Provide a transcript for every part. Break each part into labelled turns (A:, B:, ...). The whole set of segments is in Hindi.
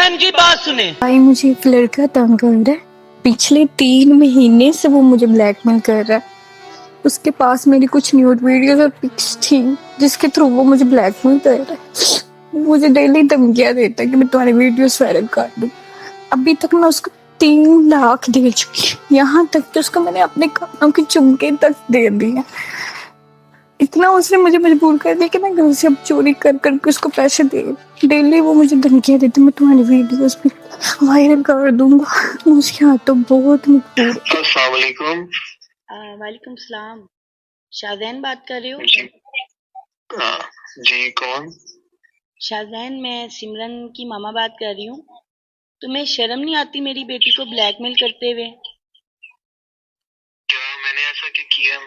A: बहन की बात सुने।
B: भाई मुझे एक लड़का तंग कर रहा है, पिछले 3 महीने से वो मुझे ब्लैकमेल कर रहा है। उसके पास मेरी कुछ न्यूड वीडियोस और पिक्स थी जिसके थ्रू वो मुझे ब्लैकमेल कर रहा है। मुझे डेली धमकियां देता है कि मैं तुम्हारी वीडियोस वायरल कर दूं। अभी तक मैं उसको 3 लाख दे चुकी, यहाँ तक कि उसको मैंने अपने कानों के झुमके तक दे दिए। इतना उसने मुझे मजबूर कर दिया कि मैं घर से अब चोरी कर करके उसको पैसे दे। डेली वो मुझे धमकियां देती, मैं तुम्हारी वीडियोस भी वायरल कर दूंगा। मुझे यहाँ तो बहुत मजबूर।
C: अस्सलाम वालेकुम।
D: वालेकुम सलाम। शाहजैन बात कर रहे हो?
C: जी कौन?
D: शाहजैन, मैं सिमरन की मामा बात कर रही हूँ। तुम्हें शर्म नहीं आती मेरी बेटी को ब्लैकमेल करते हुए?
C: क्या मैंने ऐसा क्या किया?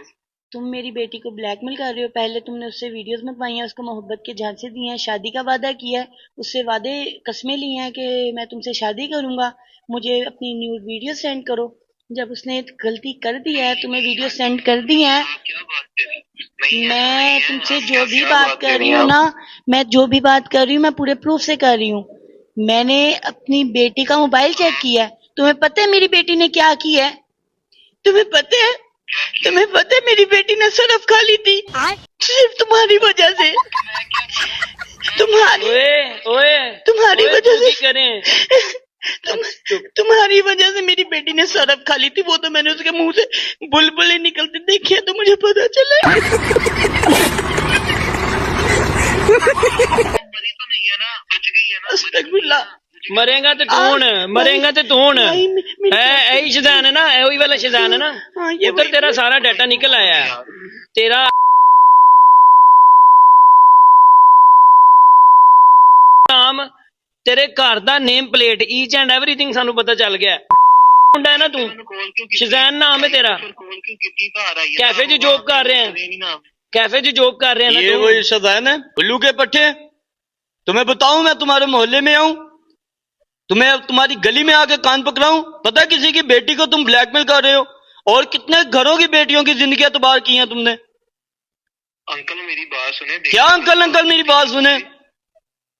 D: तुम मेरी बेटी को ब्लैकमेल कर रहे हो। पहले तुमने उससे वीडियोस मंगवाई हैं, उसको मोहब्बत के झांसे दिए हैं, शादी का वादा किया है, उससे वादे कस्में ली हैं कि मैं तुमसे शादी करूंगा, मुझे अपनी न्यूड वीडियो सेंड करो। जब उसने गलती कर दी है, तुम्हें वीडियो सेंड कर दी है,
C: क्या बात कर रही?
D: मैं तुमसे जो भी बात कर रही हूँ ना, मैं जो भी बात कर रही हूँ मैं पूरे प्रूफ से कर रही हूँ। मैंने अपनी बेटी का मोबाइल चेक किया है। तुम्हें पता है मेरी बेटी ने क्या किया है? तुम्हें पता है? तुम्हें पता है मेरी बेटी ने सरफ खा ली थी सिर्फ तुम्हारी वजह से। तुम्हारी वजह से करें। तुम्हारी वजह से मेरी बेटी ने सरफ खा ली थी। वो तो मैंने उसके मुंह से बुलबुलें निकलते देखे तो मुझे पता चला।
C: मरी तो नहीं है ना, बच गई है ना?
D: अस्तगफिरुल्लाह।
A: मरेगा तो कौन? मरेगा तो कौन? यही शैतान है ना, यही वाला शैतान है ना। उधर तेरा सारा डाटा निकल आया है। तेरा नाम, तेरे घर दा name plate, each and everything सानू पता चल गया मुंडा है ना तू। शैतान नाम है तेरा। कैफे च जॉब कर रहे हैं, कैफे च जॉब कर रहे हैं ना।
E: ये वही शैतान है उल्लू के पट्टे। तुम्हें बताऊं, मैं तुम्हारे मोहल्ले में आऊं, तुम्हें तुम्हारी गली में आके कान पकड़ाऊं? पता है किसी की बेटी को तुम ब्लैकमेल कर रहे हो, और कितने घरों की बेटियों की जिंदगी तबाह की है तुमने।
C: अंकल मेरी बात सुने।
E: क्या अंकल अंकल मेरी बात सुने?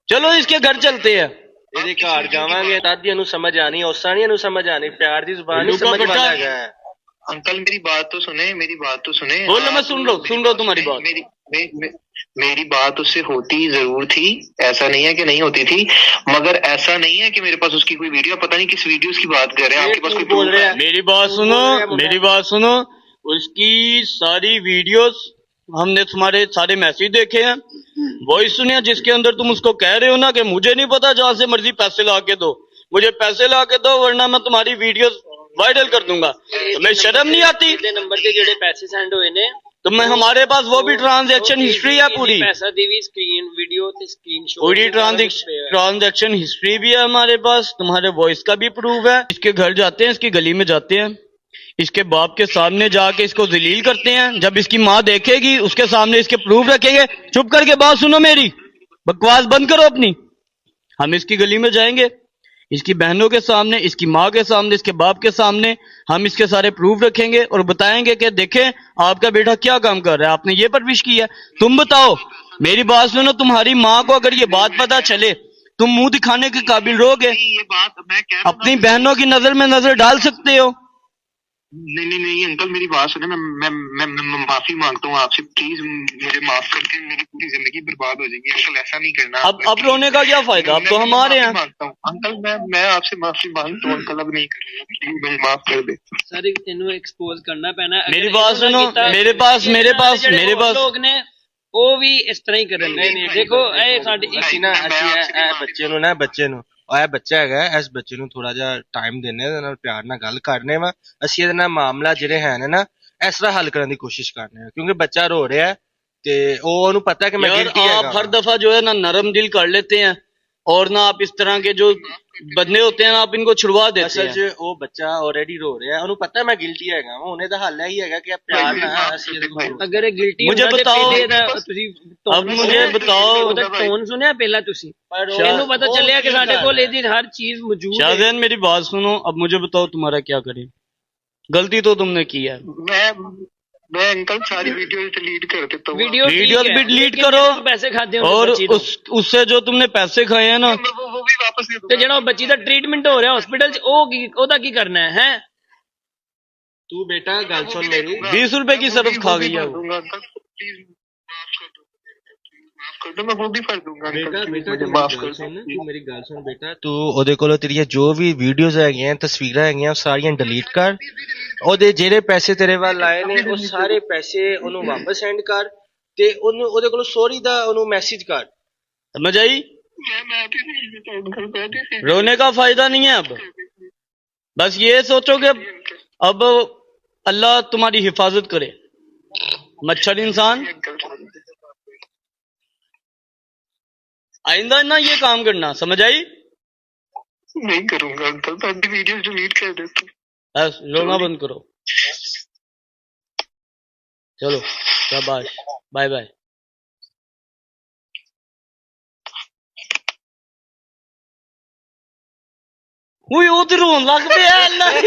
E: चलो इसके घर चलते हैं।
A: ਇਹਦੇ ਘਰ ਜਾਵਾਂਗੇ, ਦਾਦੀਆਂ ਨੂੰ ਸਮਝ ਆਣੀ, ਔਸਾਣੀਆਂ ਨੂੰ ਸਮਝ ਆਣੀ, ਪਿਆਰ ਦੀ ਜ਼ੁਬਾਨ ਨਹੀਂ ਸਮਝ ਵਾਲਾ ਹੈਗਾ।
C: अंकल मेरी बात तो सुने, मेरी बात तो सुने।
E: बोलो, मैं सुन रहा हूँ तुम्हारी बात।
C: मेरी बात उससे होती जरूर थी, ऐसा नहीं है कि नहीं होती थी, मगर ऐसा नहीं है कि मेरे पास उसकी कोई वीडियो, पता नहीं किस वीडियोस की बात कर रहे हैं। आपके पास कोई
A: बोल रहे हैं?
E: मेरी बात सुनो, मेरी बात सुनो। उसकी सारी वीडियोस हमने तुम्हारे सारे मैसेज देखे हैं, वॉइस सुने, जिसके अंदर तुम उसको कह रहे हो ना कि मुझे नहीं पता, जहां से मर्जी पैसे ला के दो, मुझे पैसे ला के दो वरना मैं तुम्हारी वीडियोस वायरल कर दूंगा। तुम्हें शर्म नहीं आती?
A: नंबर के जेड़े पैसे सेंड हुए ने,
E: तो मैं, हमारे पास वो भी ट्रांजैक्शन हिस्ट्री है पूरी,
A: पैसा दी भी स्क्रीन वीडियो ते स्क्रीनशॉट,
E: पूरी ट्रांजैक्शन हिस्ट्री भी है हमारे पास, तुम्हारे वॉइस का भी प्रूफ है। इसके घर जाते हैं, इसकी गली में जाते हैं, इसके बाप के सामने जाके इसको जलील करते हैं। जब इसकी माँ देखेगी उसके सामने इसके प्रूफ रखेंगे। चुप करके बात सुनो मेरी, बकवास बंद करो अपनी। हम इसकी गली में जाएंगे, इसकी बहनों के सामने, इसकी माँ के सामने, इसके बाप के सामने हम इसके सारे प्रूफ रखेंगे और बताएंगे कि देखें आपका बेटा क्या काम कर रहा है, आपने ये परवरिश की है। तुम बताओ, मेरी बात सुनो, तुम्हारी माँ को अगर ये बात पता चले, तुम मुंह दिखाने के काबिल रहोगे?
C: ये बात मैं कह रहा हूं,
E: अपनी बहनों की नजर में नजर डाल सकते हो?
C: नहीं अंकल मेरी बात सुने। मैं माफी मांगता हूँ आपसे, प्लीज मुझे माफ करके, मेरी पूरी जिंदगी बर्बाद हो जाएगी। अंकल ऐसा नहीं करना।
E: अब रोने का क्या फायदा, अब तो हमारे यहाँ।
C: अंकल मैं आपसे माफी मांगता हूँ अंकल, अब नहीं करूँगा, प्लीज मुझे माफ कर दे।
A: सारी तेनू एक्सपोज करना पैना।
E: मेरी बात सुनो, मेरे पास
A: लोग ने ਉਹ ਵੀ ਇਸ ਤਰ੍ਹਾਂ ਹੀ ਕਰਨ। ਨਹੀਂ ਦੇਖੋ ਇਹ ਸਾਡੀ ਅਸੀਂ ਨਾ, ਅਸੀਂ ਇਹ ਬੱਚੇ ਨੂੰ ਨਾ, ਇਹ ਬੱਚਾ ਹੈਗਾ, ਇਸ ਬੱਚੇ ਨੂੰ ਥੋੜਾ ਜਿਹਾ ਟਾਈਮ ਦੇਣੇ, ਇਹਦੇ ਨਾਲ ਪਿਆਰ ਨਾਲ ਗੱਲ ਕਰਨੇ ਵਾ। ਅਸੀਂ ਇਹਦੇ ਨਾਲ ਮਾਮਲਾ ਜਿਹੜੇ ਹੈ ਨੇ ਨਾ ਇਸ ਤਰ੍ਹਾਂ ਹੱਲ ਕਰਨ ਦੀ ਕੋਸ਼ਿਸ਼ ਕਰਨੇ ਆ, ਕਿਉਂਕਿ ਬੱਚਾ रो रहा है ਤੇ ਉਹਨੂੰ पता कि मैं गिल्टी है।
E: आप हर दफा जो है ना नरम दिल कर लेते हैं और ना आप इस तरह के जो बंदे होते हैं आप इनको छुड़वा देते हैं।
A: असल च ਉਹ ਬੱਚਾ ਆਲਰੇਡੀ रो रहा है, ਉਹਨੂੰ पता मैं गिल्टी ਹੈਗਾ, ਉਹਨੇ ਦਾ ਹੱਲ ਇਹੀ ਹੈਗਾ कि ਪਿਆਰ ਨਾਲ ਅਸੀਂ ਅਗਰ ਇਹ गिल्टी
E: मुझे बताओ,
A: ਤੁਸੀਂ
E: अब मुझे बताओ,
A: ਉਹਦਾ ਟੋਨ ਸੁਣਿਆ ਪਹਿਲਾਂ ਤੁਸੀਂ, ਇਹਨੂੰ ਪਤਾ ਚੱਲਿਆ ਕਿ ਸਾਡੇ ਕੋਲ ਇਹਦੀ ਹਰ ਚੀਜ਼ मौजूद है।
E: शाहजैन मेरी बात सुनो, अब मुझे बताओ तुम्हारा क्या करें? गलती तो तुमने की है।
C: मैं अंकल सारी वीडियो डिलीट कर देता हूँ।
A: वीडियो
E: भी डिलीट करो,
A: पैसे खाते हो
E: और उससे जो तुमने पैसे खाए हैं ना,
C: भी वापस दे
A: ਤੇ
C: दूंगा
A: ਜਿਹੜਾ ਉਹ ਬੱਚੀ ਦਾ ਟ੍ਰੀਟਮੈਂਟ ਹੋ ਰਿਹਾ ਹਸਪੀਟਲ 'ਚ ਉਹ ਕੀ ਉਹਦਾ ਕੀ करना है तू बेटा गल सुन मेरी
E: 20 रुपए की सरफ खा गई है वो।
C: दूंगा अंकल प्लीज माफ कर दो मैं वो भी भर दूंगा
A: बेटा
C: अंकल
A: बेटा
C: मुझे
A: तू
C: माफ
A: मेरी
C: कर
A: गल सुन
C: दो
A: तू मेरी गल सुन बेटा तू ਉਹਦੇ ਕੋਲੋਂ ਤੇਰੀਆਂ ਜੋ ਵੀ ਵੀਡੀਓਜ਼ ਹੈਗੀਆਂ ਤਸਵੀਰਾਂ ਹੈਗੀਆਂ ਸਾਰੀਆਂ ਡਿਲੀਟ ਕਰ ਉਹਦੇ ਜਿਹੜੇ ਪੈਸੇ ਤੇਰੇ ਵੱਲ ਆਏ ਨੇ ਉਹ ਸਾਰੇ ਪੈਸੇ ਉਹਨੂੰ ਵਾਪਸ ਸੈਂਡ ਕਰ ਤੇ ਉਹਨੂੰ ਉਹਦੇ ਕੋਲੋਂ ਸੌਰੀ ਦਾ ਉਹਨੂੰ ਮੈਸੇਜ ਕਰ
E: समझ आई?
C: मैं भी नहीं देता अंकल मैं भी नहीं
E: रोने का फायदा नहीं है अब, बस ये सोचो कि अब अल्लाह तुम्हारी हिफाजत करे। मच्छर इंसान आइंदा ना ये काम करना, समझ आई?
C: नहीं करूंगा अंकल मैं अभी वीडियो डिलीट कर देता हूँ
E: बस रोना बंद करो। चलो शाबाश, बाय बाय। वो रोन लग पे अल्लाह